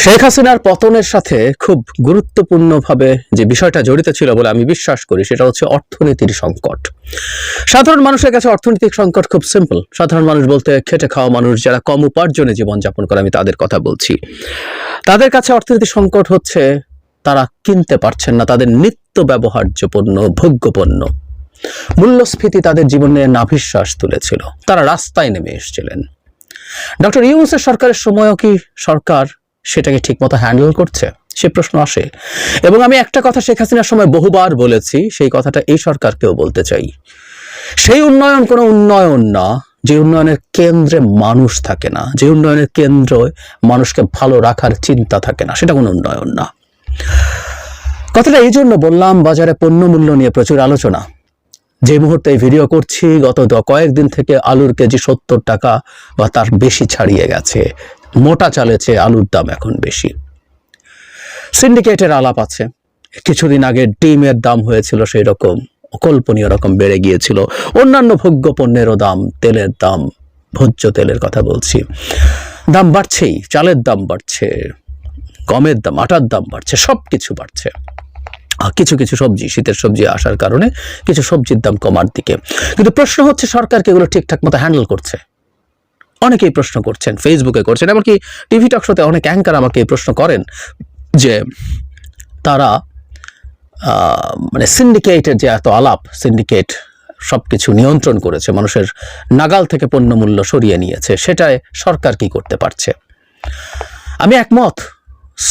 শেখ হাসিনার পতনের সাথে খুব গুরুত্বপূর্ণভাবে যে বিষয়টা জড়িত ছিল বলে আমি বিশ্বাস করি সেটা হচ্ছে অর্থনীতির সংকট। সাধারণ মানুষের কাছে অর্থনৈতিক সংকট খুব সিম্পল। সাধারণ মানুষ বলতে খেটে খাওয়া মানুষ, যারা কম উপার্জনে জীবনযাপন করে, আমি তাদের কথা বলছি। তাদের কাছে অর্থনৈতিক সংকট হচ্ছে তারা কিনতে পারছেন না তাদের নিত্য ব্যবহার্য পণ্য, ভোগ্য পণ্য। মূল্যস্ফীতি তাদের জীবনে নাভিশ্বাস তুলেছিল, তারা রাস্তায় নেমে এসেছিলেন। ডক্টর ইউনূসের সরকারের সময়ও কি সরকার সেটাকে ঠিকমতো হ্যান্ডেল করছে, সে প্রশ্ন আসে। এবং আমি একটা কথা শেখ হাসিনার সময় বহুবার বলেছি, সেই কথাটা এই সরকারকেও বলতে চাই। সেই উন্নয়ন কোনো উন্নয়ন না যে উন্নয়নের কেন্দ্রে মানুষ থাকে না, যে উন্নয়নের কেন্দ্রে মানুষকে ভালো রাখার চিন্তা থাকে না, সেটা কোনো উন্নয়ন না। কথাটা এই জন্য বললাম, বাজারে পণ্য মূল্য নিয়ে প্রচুর আলোচনা। যে মুহূর্তে এই ভিডিও করছি, গত কয়েকদিন থেকে আলুর কেজি 70 টাকা বা তার বেশি ছাড়িয়ে গেছে। মোটা চালেছে আলুর দাম এখন বেশি। সিন্ডিকেটের আলাপ আছে। কিছুদিন আগে ডিমের দাম হয়েছিল সেই রকম অকল্পনীয় রকম বেড়ে গিয়েছিল। অন্যান্য ভোগ্য পণ্যেরও দাম, তেলের দাম, ভোজ্য তেলের কথা বলছি, দাম বাড়ছেই। চালের দাম বাড়ছে, গমের দাম, আটার দাম বাড়ছে, সব কিছু বাড়ছে। কিছু কিছু সবজি, শীতের সবজি আসার কারণে কিছু সবজির দাম কমার দিকে। কিন্তু প্রশ্ন হচ্ছে সরকারকে এগুলো ঠিকঠাক মতো হ্যান্ডেল করছে? অনেকেই প্রশ্ন করছেন, ফেসবুকে করছেন, এমনকি টিভি টক শোতে অনেক অ্যাঙ্কার আমাকে এই প্রশ্ন করেন যে তারা মানে সিন্ডিকেটের যে এত আলাপ, সিন্ডিকেট সবকিছু নিয়ন্ত্রণ করেছে, মানুষের নাগাল থেকে পণ্য মূল্য সরিয়ে নিয়েছে, সেটায় সরকার কি করতে পারছে? আমি একমত।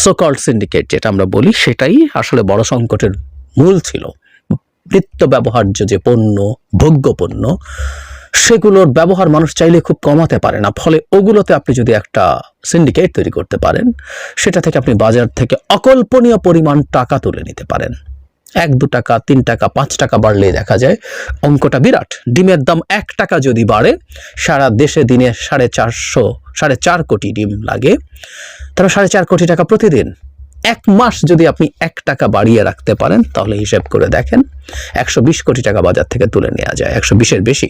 সোকল্ড সিন্ডিকেট যেটা আমরা বলি, সেটাই আসলে বড় সংকটের মূল ছিল। নিত্য ব্যবহার্য যে পণ্য, ভোগ্য পণ্য, সেগুলোর ব্যবহার মানুষ চাইলে খুব কমাতে পারে না। ফলে ওগুলোতে আপনি যদি একটা সিন্ডিকেট তৈরি করতে পারেন, সেটা থেকে আপনি বাজার থেকে অকল্পনীয় পরিমাণ টাকা তুলে নিতে পারেন। 1-2 টাকা, 3 টাকা, 5 টাকা বাড়লেই দেখা যায় অঙ্কটা বিরাট। ডিমের দাম 1 টাকা যদি বাড়ে, সারা দেশে দিনে 4.5 কোটি ডিম লাগে, তাহলে 4.5 কোটি টাকা প্রতিদিন। 1 মাস যদি আপনি 1 টাকা বাড়িয়ে রাখতে পারেন, তাহলে হিসেব করে দেখেন 120 কোটি টাকা বাজার থেকে তুলে নেওয়া যায়, 120-এর বেশি।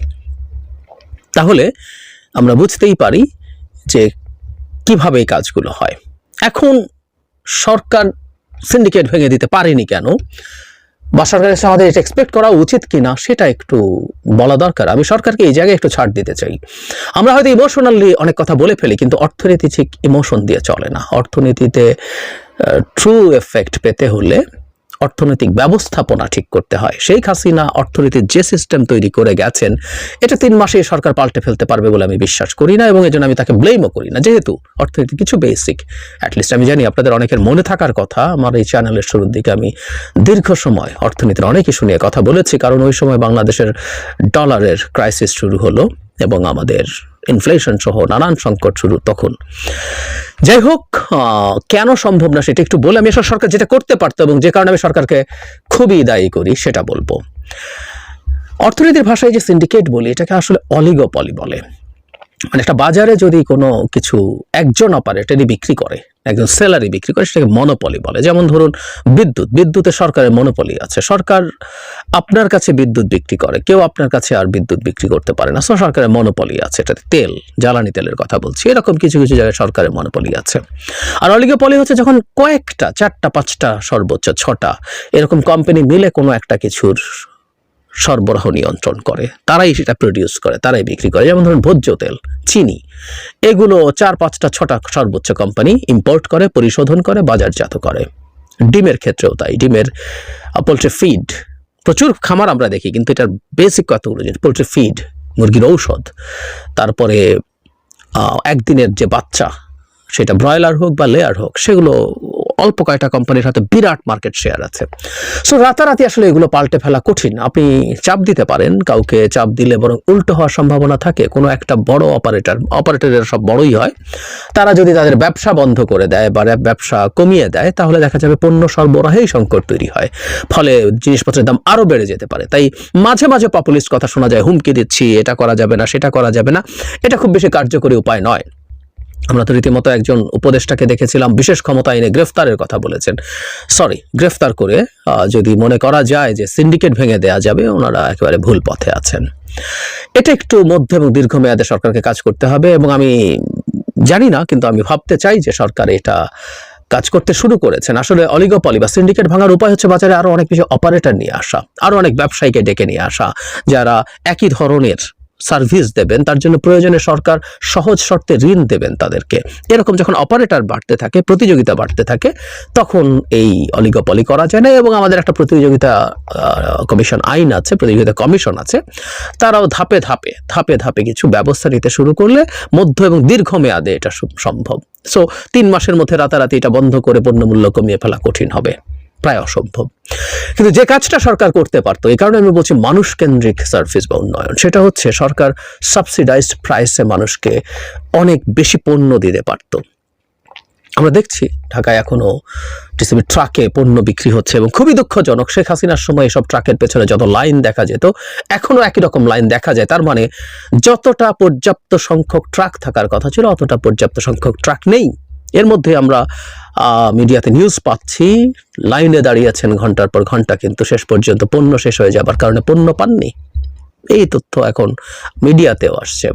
তাহলে আমরা বুঝতেই পারি যে কিভাবে এই কাজগুলো হয়। এখন সরকার সিন্ডিকেট ভেঙে দিতে পারেনি কেন, বা সরকারের সাথে আমাদের এটা এক্সপেক্ট করা উচিত কিনা, সেটা একটু বলা দরকার। আমি সরকারকে এই জায়গায় একটু ছাড় দিতে চাই। আমরা হয়তো ইমোশনালি অনেক কথা বলে ফেলি, কিন্তু অর্থনীতি ঠিক ইমোশন দিয়ে চলে না। অর্থনীতিতে ট্রু এফেক্ট পেতে হলে অর্থনৈতিক ব্যবস্থাপনা ঠিক করতে হয়। শেখ হাসিনা অর্থনীতির যে সিস্টেম তৈরি করে গেছেন, এটা 3 মাসেই সরকার পাল্টে ফেলতে পারবে বলে আমি বিশ্বাস করি না, এবং এজন্য আমি তাকে ব্লেমও করি না। যেহেতু অর্থনীতি কিছু বেসিক, অ্যাটলিস্ট আমি জানি আপনাদের অনেকের মনে থাকার কথা, আমার এই চ্যানেলের শুরুর দিকে আমি দীর্ঘ সময় অর্থনীতির অনেক ইস্যু নিয়ে কথা বলেছি, কারণ ওই সময় বাংলাদেশের ডলারের ক্রাইসিস শুরু হলো এবং আমাদের ইনফ্লেশন সহ নানান সংকট শুরু তখন। যাই হোক, কেন সম্ভব না সেটা একটু বলে আমি আসলে সরকার যেটা করতে পারতো এবং যে কারণে আমি সরকারকে খুবই দায়ী করি সেটা বলবো। অর্থনীতির ভাষায় যে সিন্ডিকেট বলি, এটাকে আসলে অলিগোপলি বলে। মানে একটা বাজারে যদি কোনো কিছু একজন অপারেটরই বিক্রি করে, একজন সেলারই বিক্রি করে, সেটাকে মনোপলি বলে। যেমন ধরুন বিদ্যুতে সরকারের মনোপলি আছে। সরকার আপনার কাছে বিদ্যুৎ বিক্রি করে, কেউ আপনার কাছে আর বিদ্যুৎ বিক্রি করতে পারে না, সো সরকারের মনোপলি আছে। এটাতে তেল, জ্বালানি তেলের কথা বলছি। এরকম কিছু কিছু জায়গায় সরকারের মনোপলি আছে। আর অলিগোপলি হচ্ছে যখন কয়েকটা, 4টা 5টা সর্বোচ্চ 6টা এরকম কোম্পানি মিলে কোনো একটা কিছুর সরবরাহ নিয়ন্ত্রণ করে, তারাই সেটা প্রডিউস করে, তারাই বিক্রি করে। যেমন ধরুন ভোজ্য তেল, চিনি, এগুলো 4, 5টা 6টা সর্বোচ্চ কোম্পানি ইম্পোর্ট করে, পরিশোধন করে, বাজারজাত করে। ডিমের ক্ষেত্রেও তাই। ডিমের পোলট্রি ফিড, প্রচুর খামার আমরা দেখি, কিন্তু এটার বেসিক কতগুলো জিনিস: পোলট্রি ফিড, মুরগির ঔষধ, তারপরে একদিনের যে বাচ্চা, সেটা ব্রয়লার হোক বা লেয়ার হোক, সেগুলো অল্প কয়েকটা কোম্পানির হাতে বিরাট মার্কেট শেয়ার আছে। সো রাতারাতি আসলে এগুলো পাল্টে ফেলা কঠিন। আপনি চাপ দিতে পারেন, কাউকে চাপ দিলে বরং উল্টো হওয়ার সম্ভাবনা থাকে। কোনো একটা বড় অপারেটরের সব বড়ই হয়, তারা যদি তাদের ব্যবসা বন্ধ করে দেয় বা ব্যবসা কমিয়ে দেয়, তাহলে দেখা যাবে পণ্য সরবরাহেই সংকট তৈরি হয়, ফলে জিনিসপত্রের দাম আরও বেড়ে যেতে পারে। তাই মাঝে মাঝে পপুলিস্ট কথা শোনা যায়, হুমকি দিচ্ছি, এটা করা যাবে না, সেটা করা যাবে না। এটা খুব বেশি কার্যকরী উপায় নয়। আমরা তো রীতিমতো একজন উপদেষ্টাকে দেখেছিলাম বিশেষ ক্ষমতা এনে গ্রেফতারের কথা বলেছেন। গ্রেফতার করে যদি মনে করা যায় যে সিন্ডিকেট ভেঙে দেওয়া যাবে, ওনারা একেবারে ভুল পথে আছেন। এটা একটু মধ্য এবং দীর্ঘমেয়াদে সরকারকে কাজ করতে হবে, এবং আমি জানি না, কিন্তু আমি ভাবতে চাই যে সরকার এটা কাজ করতে শুরু করেছেন। আসলে অলিগোপলি বা সিন্ডিকেট ভাঙার উপায় হচ্ছে বাজারে আরো অনেক বেশি অপারেটর নিয়ে আসা, আরো অনেক ব্যবসায়ীকে ডেকে নিয়ে আসা, যারা একই ধরনের সার্ভিস দেবেন। তার জন্য প্রয়োজনে সরকার সহজ শর্তে ঋণ দেবেন তাদেরকে। এরকম যখন অপারেটর বাড়তে থাকে, প্রতিযোগিতা বাড়তে থাকে, তখন এই অলিগোপলি করা যায় না। এবং আমাদের একটা প্রতিযোগিতা কমিশন আইন আছে, প্রতিযোগিতা কমিশন আছে, তারাও ধাপে ধাপে ধাপে ধাপে কিছু ব্যবস্থা নিতে শুরু করলে মধ্য এবং দীর্ঘমেয়াদে এটা সম্ভব। সো 3 মাসের মধ্যে রাতারাতি এটা বন্ধ করে পণ্যমূল্য কমিয়ে ফেলা কঠিন হবে, প্রায় অসম্ভব। কিন্তু যে কাজটা সরকার করতে পারতো, এই কারণে আমি বলছি মানুষ কেন্দ্রিক সার্ভিস বা উন্নয়ন, সেটা হচ্ছে সরকার সাবসিডাইজড প্রাইসে মানুষকে অনেক বেশি পণ্য দিতে পারতো। আমরা দেখছি ঢাকায় এখনো টিসিবি ট্রাকে পণ্য বিক্রি হচ্ছে এবং খুবই দুঃখজনক, শেখ হাসিনার সময় এসব ট্রাকের পেছনে যত লাইন দেখা যেত এখনো একই রকম লাইন দেখা যায়। তার মানে যতটা পর্যাপ্ত সংখ্যক ট্রাক থাকার কথা ছিল অতটা পর্যাপ্ত সংখ্যক ট্রাক নেই। এর মধ্যে আমরা মিডিয়াতে নিউজ পাচ্ছি লাইনে দাঁড়িয়েছেন ঘন্টার পর ঘন্টা, কিন্তু শেষ পর্যন্ত পণ্য শেষ হয়ে যাবার কারণে পণ্য পাননি। এই তথ্য এখন মিডিয়াতেও আসছে।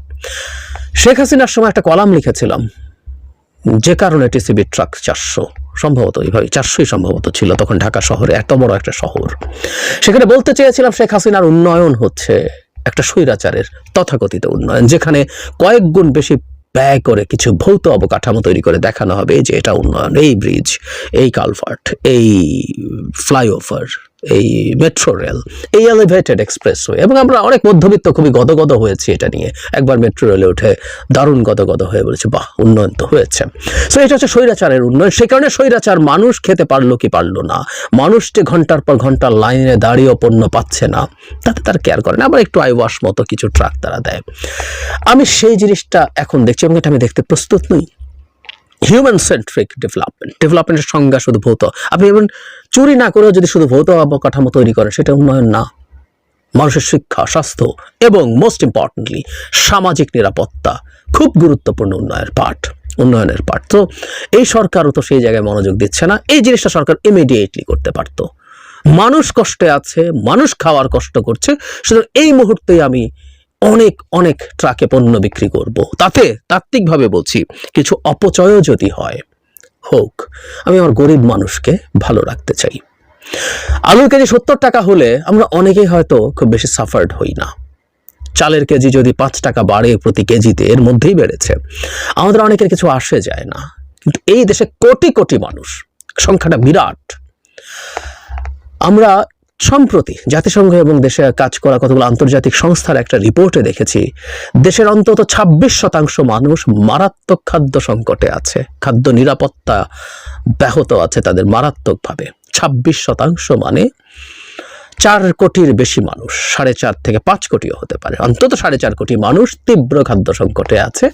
শেখ হাসিনার সময় একটা কলাম লিখেছিলাম, যে কারণে টিসিবি ট্রাক 400, সম্ভবত এইভাবে 400ই সম্ভবত ছিল তখন ঢাকা শহরে, এত বড় একটা শহর। সেখানে বলতে চেয়েছিলাম শেখ হাসিনার উন্নয়ন হচ্ছে একটা স্বৈরাচারের তথাকথিত উন্নয়ন, যেখানে কয়েক গুণ বেশি ব্যয় করে কিছু ভৌত অবকাঠামো তৈরি করে দেখানো হবে যে এটা উন্নয়ন, এই ব্রিজ, এই কালভার্ট, এই ফ্লাইওভার, এই মেট্রো রেল, এই এলিভেটেড এক্সপ্রেসওয়ে। এবং আমরা অনেক মধ্যবিত্ত খুবই গদগদ হয়েছি এটা নিয়ে। একবার মেট্রো রেলে উঠে দারুণ গদগদ হয়ে বলেছে, বাহ, উন্নয়ন তো হয়েছে। সো এটা হচ্ছে স্বৈরাচারের উন্নয়ন। সে কারণে স্বৈরাচার মানুষ খেতে পারলো কি পারলো না, মানুষকে ঘন্টার পর ঘন্টা লাইনে দাঁড়িয়েও পণ্য পাচ্ছে না, তাতে তার কেয়ার করে না। আবার একটু আইওয়াশ মতো কিছু ট্রাক তারা দেয়। আমি সেই জিনিসটা এখন দেখছি এবং এটা আমি দেখতে প্রস্তুত নই। হিউম্যান সেন্ট্রিক ডেভেলপমেন্টের সংজ্ঞা শুধু ভৌত। আপনি এমন চুরি না করেও যদি শুধু ভৌত অবকাঠামো তৈরি করেন, সেটা উন্নয়ন না। মানুষের শিক্ষা, স্বাস্থ্য এবং মোস্ট ইম্পর্টেন্টলি সামাজিক নিরাপত্তা খুব গুরুত্বপূর্ণ উন্নয়নের পার্ট। তো এই সরকারও তো সেই জায়গায় মনোযোগ দিচ্ছে না। এই জিনিসটা সরকার ইমিডিয়েটলি করতে পারতো। মানুষ কষ্টে আছে, মানুষ খাওয়ার কষ্ট করছে, সুতরাং এই মুহূর্তেই আমি অনেক অনেক ট্রাকে পণ্য বিক্রি করব। তাতে তাত্ত্বিকভাবে বলছি কিছু অপচয়ও যদি হয় হোক, আমি আমার গরিব মানুষকে ভালো রাখতে চাই। আলুর কেজি 70 টাকা হলে আমরা অনেকেই হয়তো খুব বেশি সাফার্ড হই না। চালের কেজি যদি 5 টাকা বাড়ে প্রতি কেজিতে, এর মধ্যেই বেড়েছে, আমাদের অনেকের কিছু আসে যায় না। কিন্তু এই দেশে কোটি কোটি মানুষ, সংখ্যাটা বিরাট। আমরা সম্প্রতি জাতিসংঘ এবং দেশে কাজ করা কতগুলো আন্তর্জাতিক সংস্থার একটা রিপোর্টে দেখেছি দেশের অন্তত 26% মানুষ মারাত্মক খাদ্য সংকটে আছে, খাদ্য নিরাপত্তা ব্যাহত আছে তাদের মারাত্মকভাবে। 26% মানে 4 কোটির বেশি মানুষ, 4.5 থেকে 5 কোটিও হতে পারে, অন্তত 4.5 কোটি মানুষ তীব্র খাদ্য সংকটে আছে।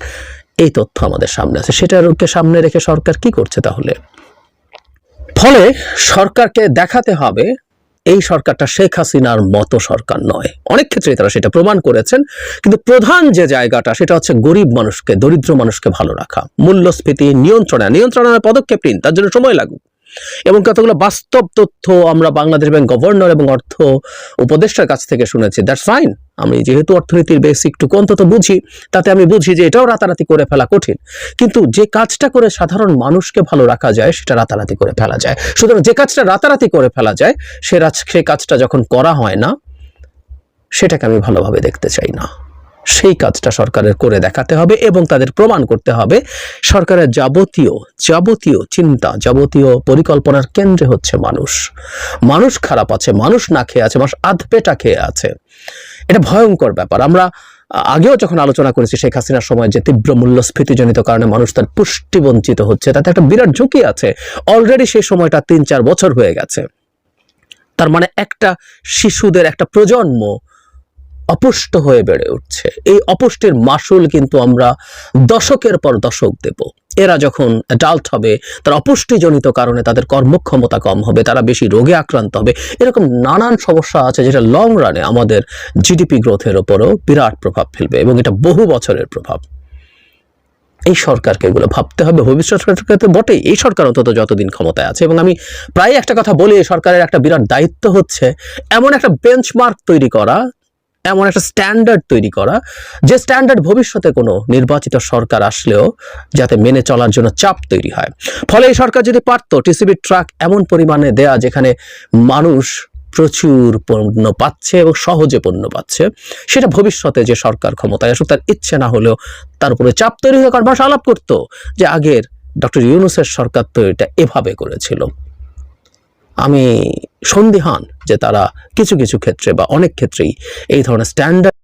এই তথ্য আমাদের সামনে আছে। সেটাকে সামনে রেখে সরকার কি করছে তাহলে? ফলে সরকারকে দেখাতে হবে এই সরকারটা শেখ হাসিনার মতো সরকার নয়। অনেক ক্ষেত্রে তারা সেটা প্রমাণ করেছেন। কিন্তু প্রধান যে জায়গাটা সেটা হচ্ছে গরিব মানুষকে, দরিদ্র মানুষকে ভালো রাখা, মূল্যস্ফীতি নিয়ন্ত্রণের পদক্ষেপ নিন, তার জন্য সময় লাগুক। এবং কতগুলো বাস্তব তথ্য আমরা বাংলাদেশ ব্যাংক গভর্নর এবং অর্থ উপদেষ্টার কাছ থেকে শুনেছি। That's fine. আমি যেহেতু অর্থনীতির বেসিকটুকু অন্তত বুঝি, তাতে আমি বুঝি যে এটাও রাতারাতি করে ফেলা কঠিন, কিন্তু যে কাজটা করে সাধারণ মানুষকে ভালো রাখা যায় সেটা রাতারাতি করে ফেলা যায়। সুতরাং যে কাজটা রাতারাতি করে ফেলা যায় সে কাজটা যখন করা হয় না, সেটাকে আমি ভালোভাবে দেখতে চাই না। সেই কাজটা সরকারের করে দেখাতে হবে এবং তাদের প্রমাণ করতে হবে সরকারের যাবতীয় চিন্তা, যাবতীয় পরিকল্পনার কেন্দ্রে হচ্ছে মানুষ। মানুষ খারাপ আছে, মানুষ না খেয়ে আছে, মানুষ আধপেটা খেয়ে আছে। এটা ভয়ঙ্কর ব্যাপার। আমরা আগেও যখন আলোচনা করেছি শেখ হাসিনার সময় যে তীব্র মূল্যস্ফীতিজনিত কারণে মানুষ তার পুষ্টি বঞ্চিত হচ্ছে, তাতে একটা বিরাট ঝুঁকি আছে। অলরেডি সেই সময়টা 3-4 বছর হয়ে গেছে। তার মানে একটা শিশুদের একটা প্রজন্ম অপুষ্ট হয়ে বেড়ে উঠছে। এই অপুষ্টির মাসুল কিন্তু আমরা দশকের পর দশক দেব। এরা যখন অ্যাডাল্ট হবে, তার অপুষ্টিজনিত কারণে তাদের কর্মক্ষমতা কম হবে, তারা বেশি রোগে আক্রান্ত হবে। এরকম নানান সমস্যা আছে যেটা লং রানে আমাদের জিডিপি গ্রোথের ওপরও বিরাট প্রভাব ফেলবে এবং এটা বহু বছরের প্রভাব। এই সরকারকে এগুলো ভাবতে হবে। ভবিষ্যৎ সরকার তো বটেই, এই সরকার অন্তত যতদিন ক্ষমতায় আছে। এবং আমি প্রায় একটা কথা বলি, এই সরকারের একটা বিরাট দায়িত্ব হচ্ছে এমন একটা বেঞ্চমার্ক তৈরি করা এমন একটা স্ট্যান্ডার্ড তৈরি করা, যে স্ট্যান্ডার্ড ভবিষ্যতে কোনো নির্বাচিত সরকার আসলেও যাতে মেনে চলার জন্য চাপ তৈরি হয়। ফলে এই সরকার যদি পারতো টিসিবির ট্রাক এমন পরিমাণে দেয়া যেখানে মানুষ প্রচুর পণ্য পাচ্ছে এবং সহজে পণ্য পাচ্ছে, সেটা ভবিষ্যতে যে সরকার ক্ষমতায় আসুক তার ইচ্ছে না হলেও তার উপরে চাপ তৈরি হয়ে কারণ মানুষ আলাপ করতো যে আগের ডক্টর ইউনূসের সরকার তো এটা এভাবে করেছিল। আমি সন্দিহান যে তারা কিছু কিছু ক্ষেত্রে বা অনেক ক্ষেত্রেই এই ধরনের স্ট্যান্ডার্ড